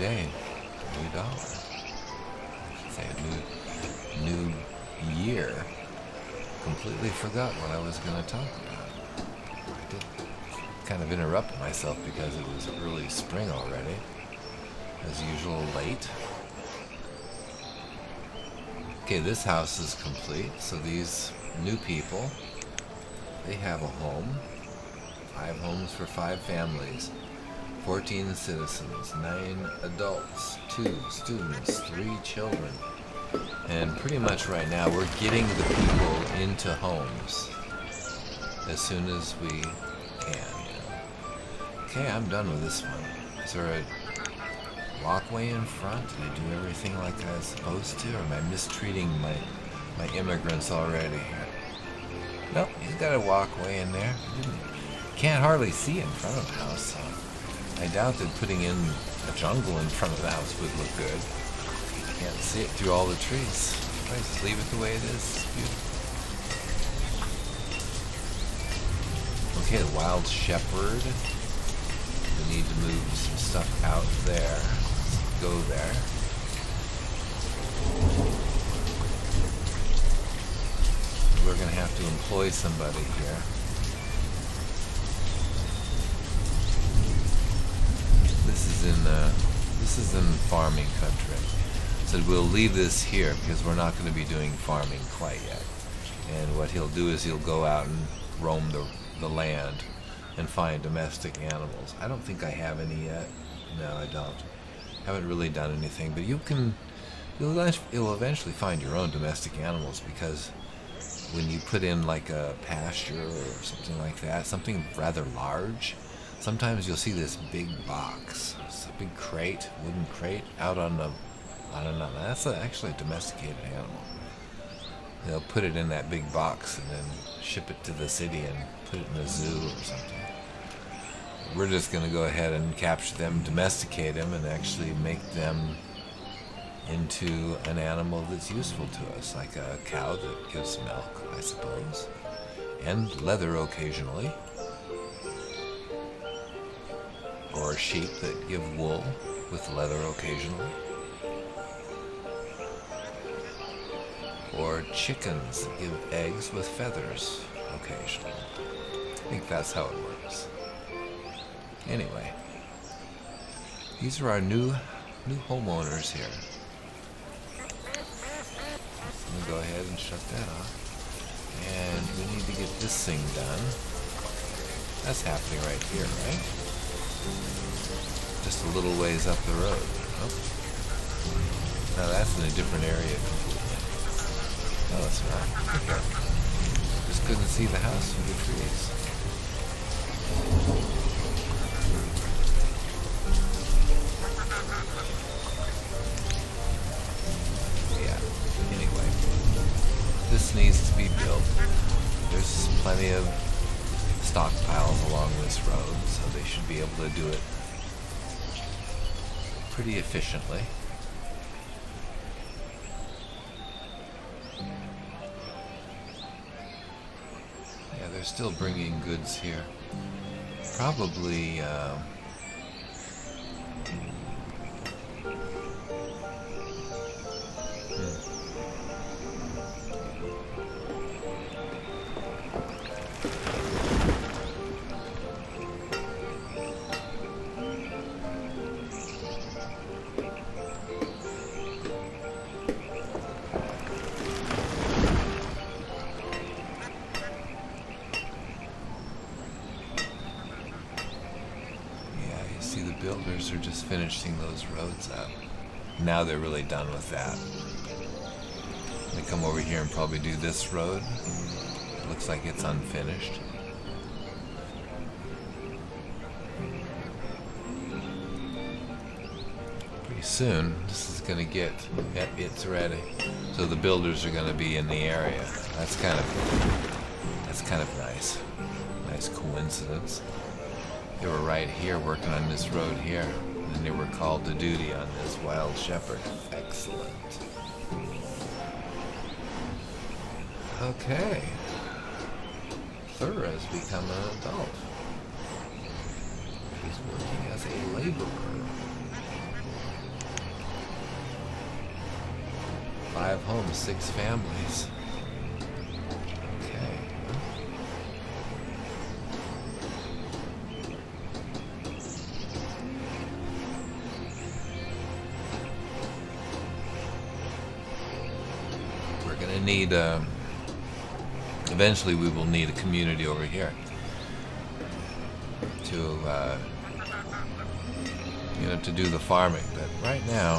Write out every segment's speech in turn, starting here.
day, new dollar. I should say a new year. Completely forgot what I was going to talk about. I did kind of interrupt myself because it was early spring already. As usual, late. Okay, this house is complete, so these new people, they have a home. 5 homes for 5 families. 14 citizens, 9 adults, 2 students, 3 children. And pretty much right now we're getting the people into homes as soon as we can. Okay, I'm done with this one. Is there a walkway in front? Did I do everything like I was supposed to? Or am I mistreating my immigrants already? Nope, he's got a walkway in there. Can't hardly see in front of the house. I doubt that putting in a jungle in front of the house would look good. Can't see it through all the trees. I just leave it the way it is. It's beautiful. Okay, the wild shepherd. We need to move some stuff out there. Let's go there. We're going to have to employ somebody here. This is in farming country. So we'll leave this here because we're not going to be doing farming quite yet. And what he'll do is he'll go out and roam the land and find domestic animals. I don't think I have any yet. No, I don't. Haven't really done anything, but you'll eventually find your own domestic animals, because when you put in like a pasture or something like that, something rather large, sometimes you'll see this big box, it's a big crate, wooden crate, out on the, I don't know, that's actually a domesticated animal. They'll put it in that big box and then ship it to the city and put it in a zoo or something. We're just going to go ahead and capture them, domesticate them, and actually make them into an animal that's useful to us, like a cow that gives milk, I suppose, and leather occasionally. Or sheep that give wool with leather occasionally. Or chickens that give eggs with feathers occasionally. I think that's how it works. Anyway, these are our new homeowners here. So I'm going to go ahead and shut that off. And we need to get this thing done. That's happening right here, right? Just a little ways up the road. Oh. Now that's in a different area completely. No, it's not. Okay. Just couldn't see the house through the trees. Yeah. Anyway, this needs to be built. There's plenty of stockpiles along this road, so they should be able to do it pretty efficiently. Yeah, they're still bringing goods here. Probably builders are just finishing those roads up. Now they're really done with that. They come over here and probably do this road. It looks like it's unfinished. Pretty soon, this is going to get, it's ready. So the builders are going to be in the area. That's kind of nice. Nice coincidence. They were right here working on this road here, and they were called to duty on this wild shepherd. Excellent. Okay. Thur has become an adult. He's working as a laborer. drive home 6 families. Okay. We're gonna need, eventually we will need a community over here to, to do the farming. But right now,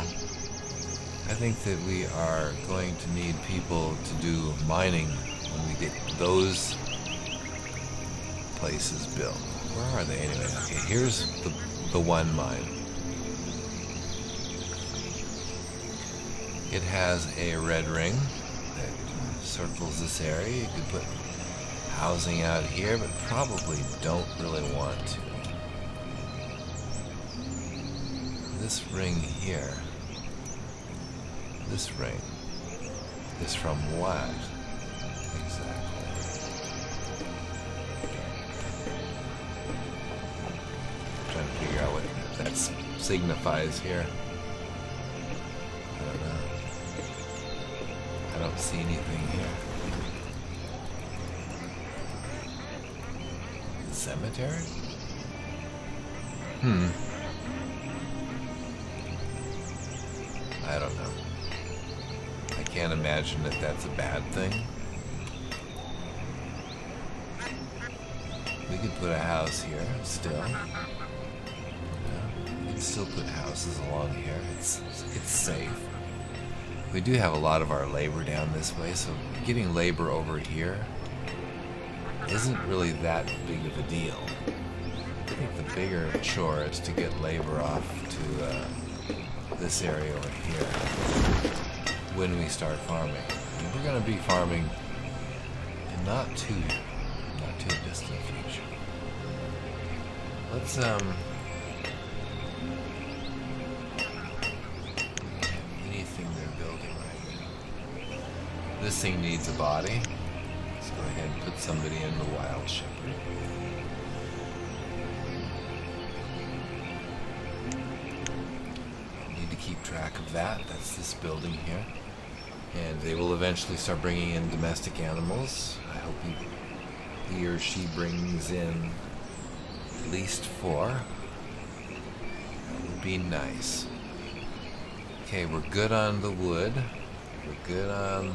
I think that we are going to need people to do mining when we get those places built. Where are they anyway? Okay, here's the one mine. It has a red ring that circles this area. You could put housing out here, but probably don't really want to. This ring here, this ring is from what? Exactly. I'm trying to figure out what that signifies here. I don't know. I don't see anything here. The cemetery? I don't know. I can't imagine that that's a bad thing. We could put a house here still. We can still put houses along here. It's safe. We do have a lot of our labor down this way, so getting labor over here isn't really that big of a deal. I think the bigger chore is to get labor off to this area over here when we start farming. And we're going to be farming in not too distant future. Let's anything they're building right now. This thing needs a body. Let's go ahead and put somebody in the wild shepherd. Keep track of that. That's this building here. And they will eventually start bringing in domestic animals. I hope he or she brings in at least 4. That would be nice. Okay, we're good on the wood. We're good on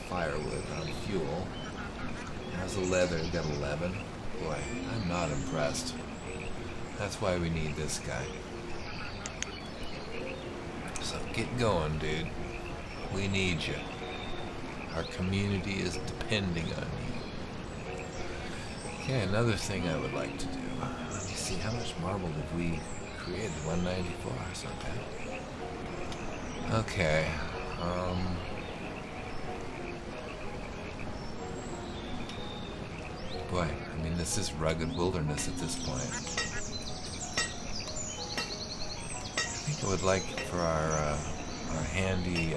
firewood, on fuel. How's the leather? We got 11. Boy, I'm not impressed. That's why we need this guy. So get going, dude. We need you. Our community is depending on you. Okay, another thing I would like to do. Let me see, how much marble did we create? 194 or something. Okay. Boy, I mean, this is rugged wilderness at this point. I would like for our handy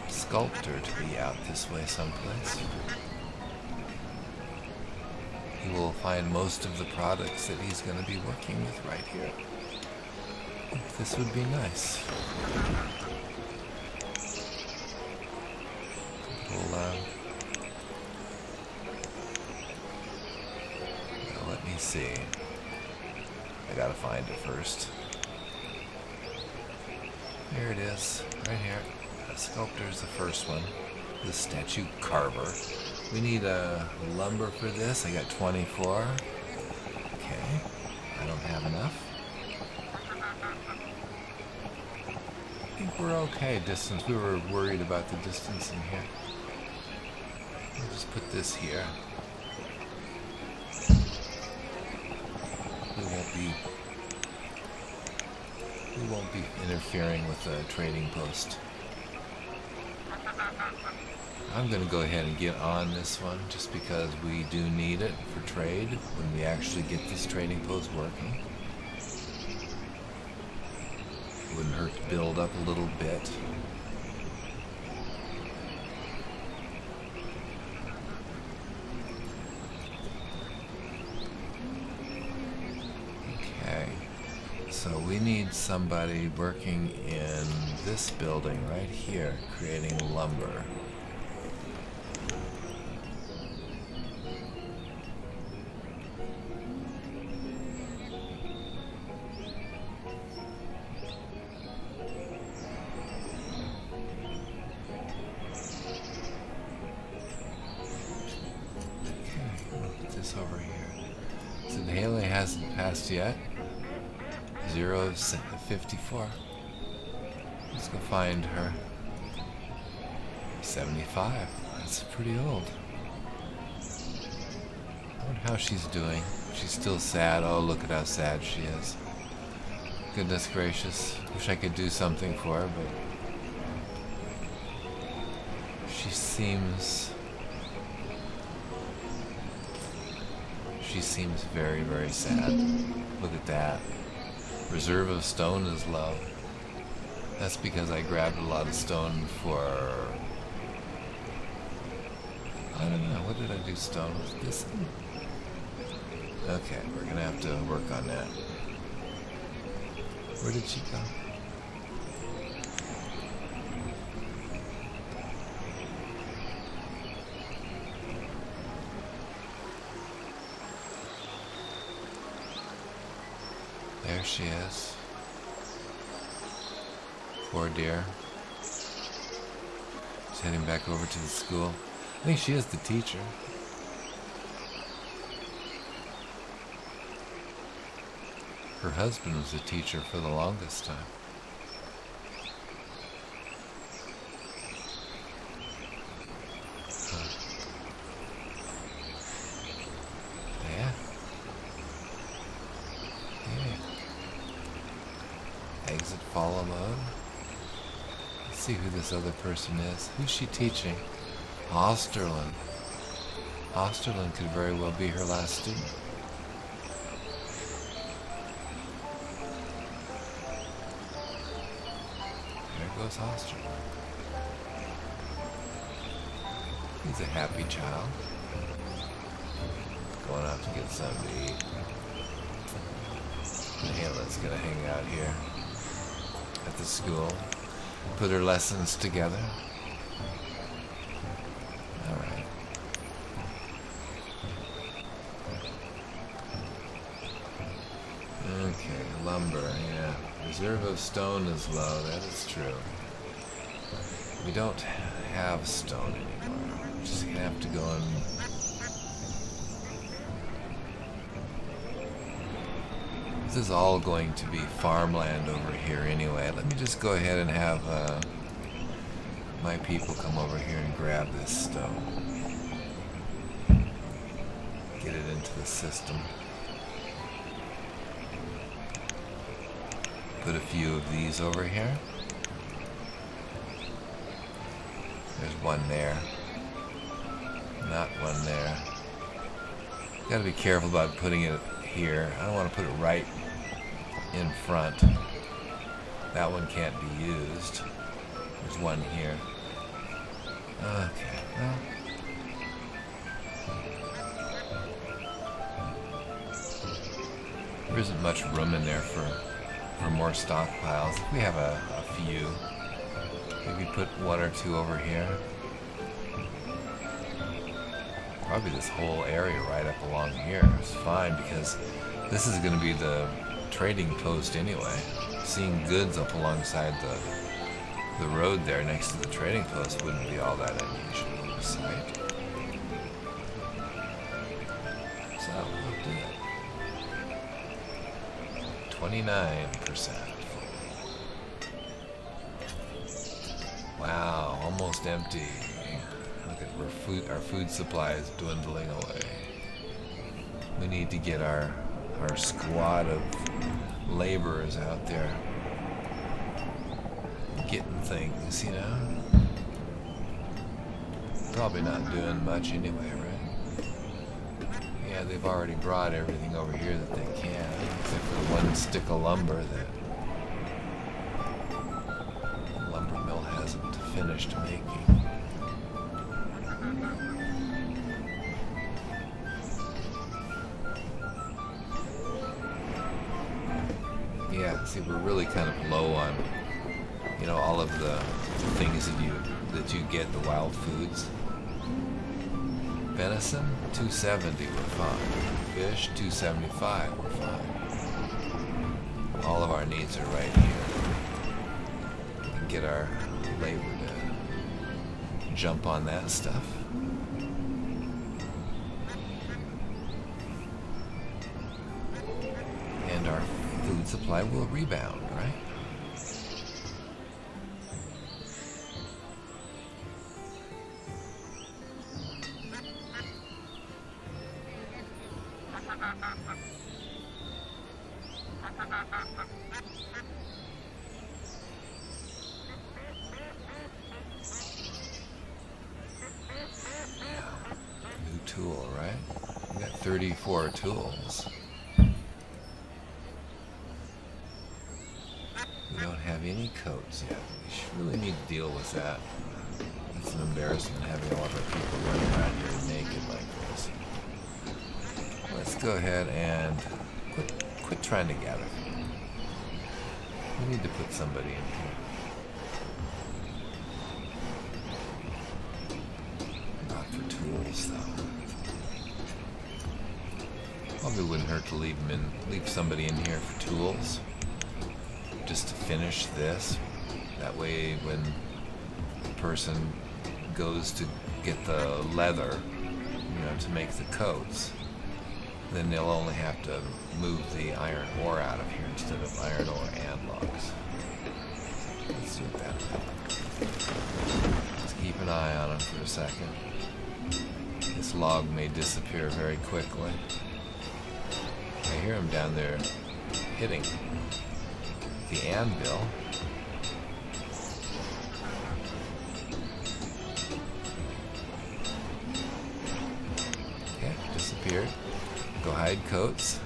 sculptor to be out this way someplace. He will find most of the products that he's going to be working with right here. This would be nice. Well, let me see. I gotta find it first. Here it is, right here. The sculptor is the first one. The statue carver. We need lumber for this. I got 24. Okay. I don't have enough. I think we're okay distance. We were worried about the distance in here. We'll just put this here. We won't be interfering with the trading post. I'm going to go ahead and get on this one just because we do need it for trade when we actually get this trading post working. It wouldn't hurt to build up a little bit. So we need somebody working in this building right here, creating lumber. Over here. So Haley hasn't passed yet. 0 of 54. Let's go find her. 75. That's pretty old. I wonder how she's doing. She's still sad. Oh, look at how sad she is. Goodness gracious. Wish I could do something for her, but she seems very, very sad. Look at that. Reserve of stone is low. That's because I grabbed a lot of stone for... I don't know. What did I do stone with? This thing? Okay, we're going to have to work on that. Where did she go? There she is. Poor dear. She's heading back over to the school. I think she is the teacher. Her husband was a teacher for the longest time. Exit follow mode. Let's see who this other person is. Who's she teaching? Osterlin. Osterlin could very well be her last student. There goes Osterlin. He's a happy child. Going out to get something to eat. Ayla's gonna hang out here at the school, put her lessons together. Alright. Okay, lumber, yeah. Reserve of stone is low, that is true. We don't have stone anymore. We're just gonna have to go and... This is all going to be farmland over here anyway. Let me just go ahead and have my people come over here and grab this stone. Get it into the system. Put a few of these over here. There's one there. Not one there. Gotta be careful about putting it here. I don't want to put it right in front. That one can't be used. There's one here. Okay, well. There isn't much room in there for more stockpiles. We have a few. Maybe put one or two over here. Probably this whole area right up along here is fine because this is going to be the trading post anyway. Seeing goods up alongside the road there next to the trading post wouldn't be all that unusual of a sight. So we'll do it. 29%. Wow, almost empty. Look at our food supply is dwindling away. We need to get our squad of laborers out there getting things, you know? Probably not doing much anyway, right? Yeah, they've already brought everything over here that they can, except for the one stick of lumber that the lumber mill hasn't finished making. Yeah, See, we're really kind of low on, all of the things that you get, the wild foods. Venison, $2.70, we're fine. Fish, $2.75, we're fine. All of our needs are right here. We can get our labor to jump on that stuff. And our food supply will rebound, right? New tool, right? We got 34 tools. We don't have any coats yet. We should really need to deal with that. It's an embarrassment having all of our people running around here naked like this. Let's go ahead and quit trying to gather. We need to put somebody in here. Not for tools, though. Probably wouldn't hurt to leave somebody in here for tools. Just to finish this. That way when the person goes to get the leather, to make the coats, then they'll only have to move the iron ore out of here instead of iron ore and logs. Let's do it that way. Let's keep an eye on them for a second. This log may disappear very quickly. I hear him down there hitting the anvil. Okay, disappeared. Go hide coats.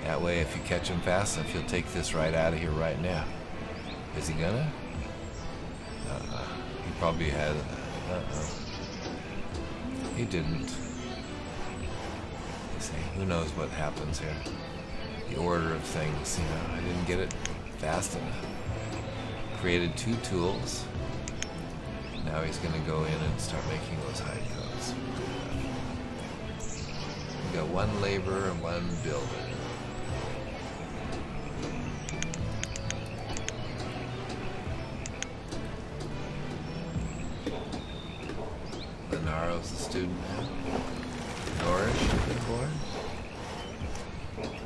That way, if you catch him fast enough, he'll take this right out of here right now. Is he gonna? He probably had. He didn't. You see, who knows what happens here? The order of things, I didn't get it fast enough. Created 2 tools. Now he's gonna go in and start making those hide coats. We got 1 laborer and 1 builder. Lenaro's the student now. Norish has been born.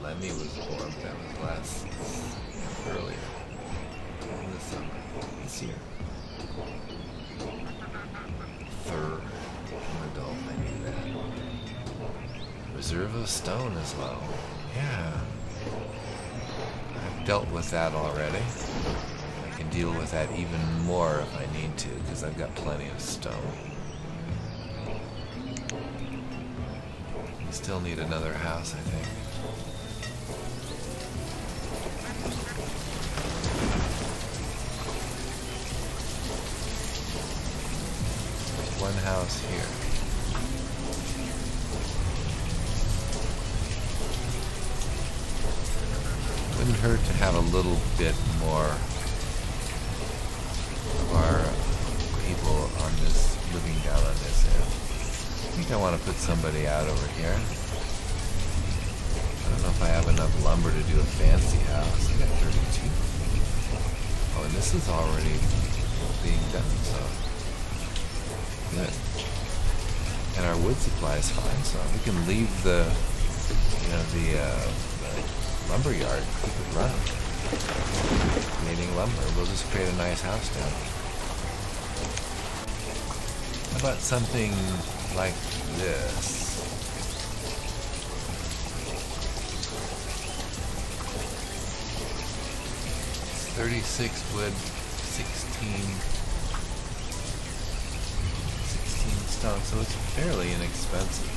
Lemmy was born, but that was earlier. In the summer. This year. 3rd. An adult, I knew that. Reserve of stone is low. Yeah. I've dealt with that already. I can deal with that even more if I need to, because I've got plenty of stone. We still need another house, I think. There's 1 house here. Wouldn't hurt to have a little bit more of our people on this, living down on this end. I think I want to put somebody out over here. I don't know if I have enough lumber to do a fancy house. I got 32. Oh, and this is already being done, so good. And our wood supply is fine, so we can leave the lumber yard, keep it running. Needing lumber, we'll just create a nice house down here. How about something like this? It's 36 wood, 16 stone, so it's fairly inexpensive.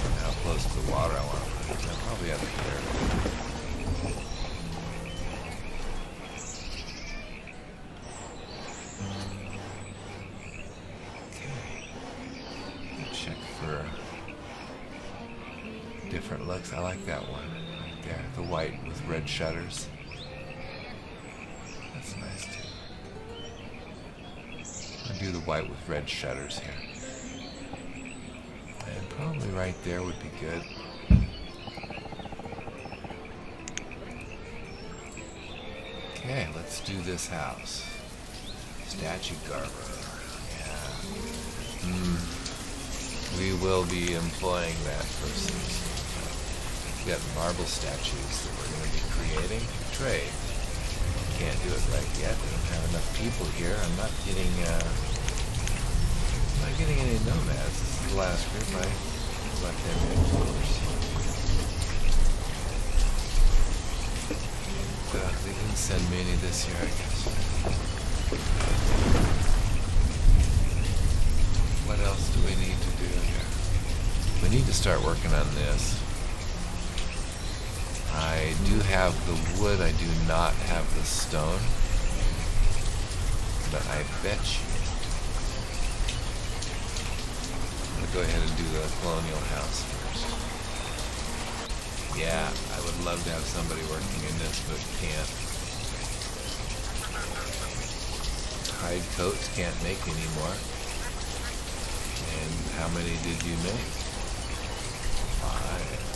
And how close to the water I want to put it. Probably up here. Different looks. I like that one right There, the white with red shutters. That's nice too. I'll do the white with red shutters here. And probably right there would be good. Okay, let's do this house. Statue carver. Yeah. We will be employing that person. We've got marble statues that we're going to be creating for trade. Can't do it right yet. We don't have enough people here. I'm not getting any nomads. This is the last group. I let them in first. They didn't send me any this year, I guess. What else do we need to do here? We need to start working on this. I do have the wood, I do not have the stone. But I bet you. I'm going to go ahead and do the colonial house first. Yeah, I would love to have somebody working in this, but can't. Hide coats can't make anymore. And how many did you make? 5.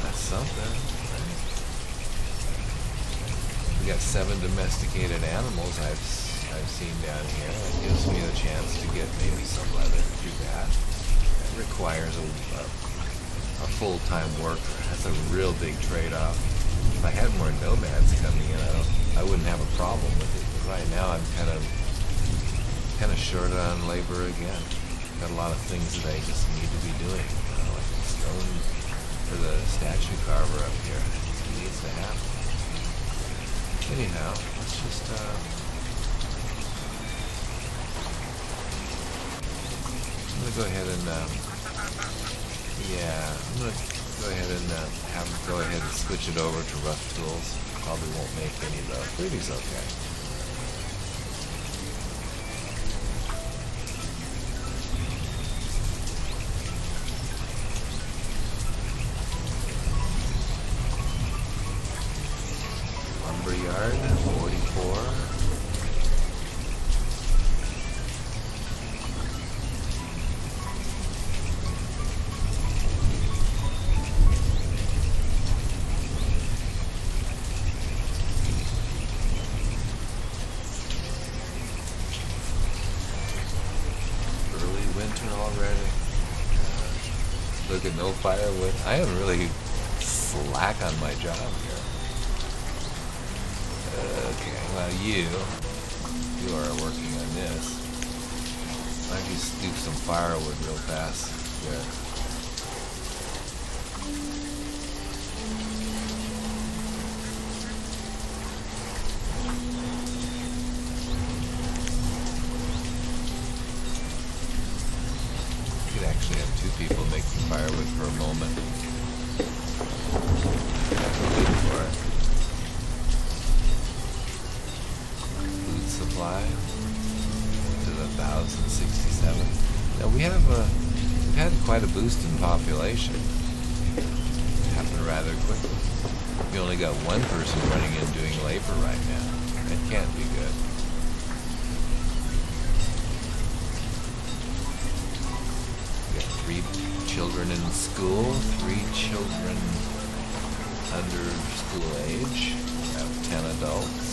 That's something, right? We got 7 domesticated animals I've seen down here. That gives me a chance to get maybe some leather through that. That requires a full-time worker. That's a real big trade-off. If I had more nomads coming in, I wouldn't have a problem with it. But right now, I'm kind of short on labor again. Got a lot of things that I just need to be doing. Like the stone for the statue carver up here. It needs to happen. Anyhow, let's just I'm gonna go ahead and I'm gonna go ahead and go ahead and switch it over to rough tools. Probably won't make any though. 30's okay. Lumberyard 44. Look at no firewood. I am really slack on my job here. Okay, well you are working on this. I just do some firewood real fast. There. Actually have 2 people making firewood for a moment. Have to wait for it. Food supply to 1,067. Now we've had quite a boost in population. It happened rather quickly. We only got 1 person running in doing labor right now. That can't be good. We got 3 children in school, 3 children under school age. We have 10 adults.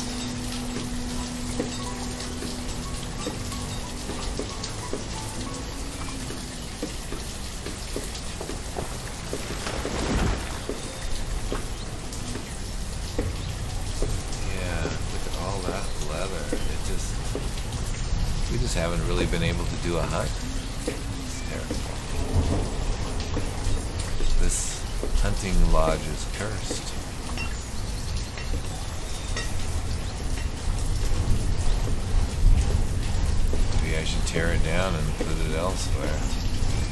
We just haven't really been able to do a hunt. It's terrible. This hunting lodge is cursed. Maybe I should tear it down and put it elsewhere.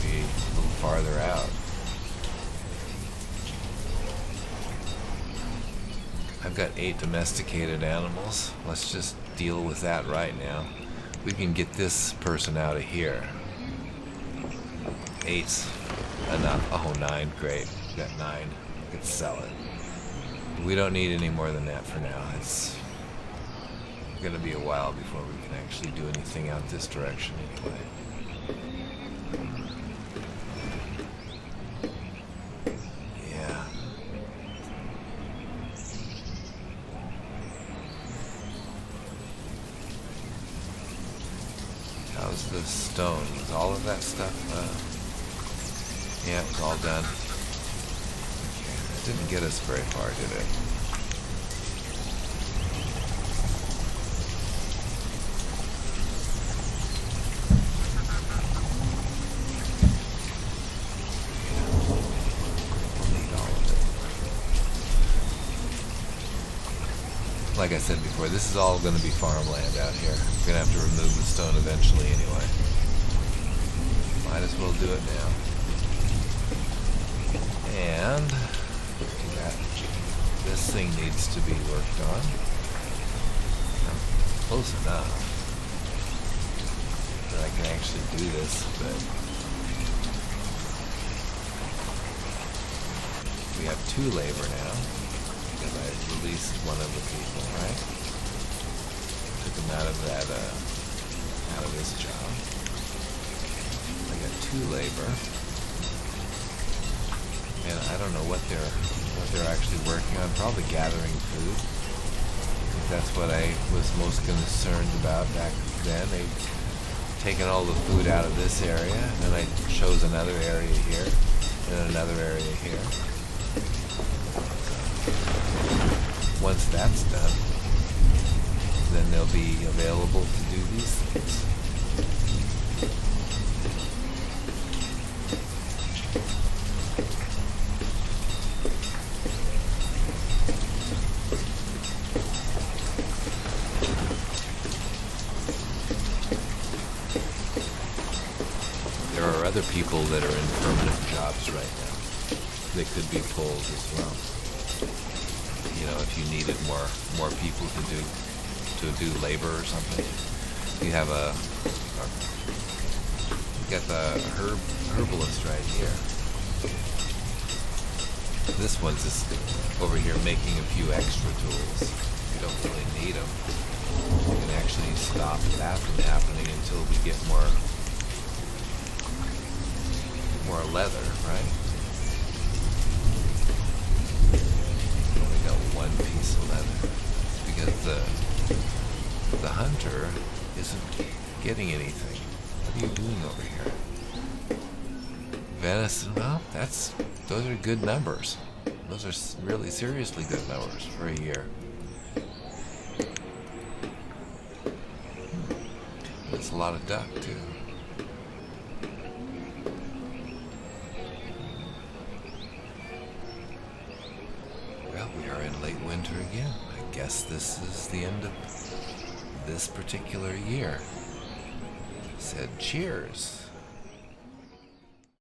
Maybe a little farther out. I've got 8 domesticated animals. Let's just deal with that right now. We can get this person out of here. 8's enough. Oh, 9, great. We got 9. Let's sell it. But we don't need any more than that for now. It's going to be a while before we can actually do anything out this direction anyway. Yeah. How's the stone? Was all of that stuff? Yeah, it was all done. Okay. It didn't get us very far, did it? Like I said before, this is all going to be farmland out here. We're going to have to remove the stone eventually anyway. Might as well do it now. And this thing needs to be worked on. Close enough that I can actually do this, but we have 2 labor now. Because I released one of the people, right? Took him out of that, out of this job. I got 2 labor, and I don't know what they're actually working on. Probably gathering food. I think that's what I was most concerned about back then. They'd taken all the food out of this area, and then I chose another area here, and another area here. Once that's done, then they'll be available to do these things. There are other people that are in permanent jobs right now. They could be pulled as well. You know, if you needed more people to do labor or something, you have you got the herbalist right here. This one's just over here making a few extra tools. You don't really need them. You can actually stop that from happening until we get more leather, right? One piece of leather. It's because the hunter isn't getting anything. What are you doing over here? Venison, well, those are good numbers. Those are really seriously good numbers for a year. There's a lot of duck too. We are in late winter again. I guess this is the end of this particular year. Said cheers.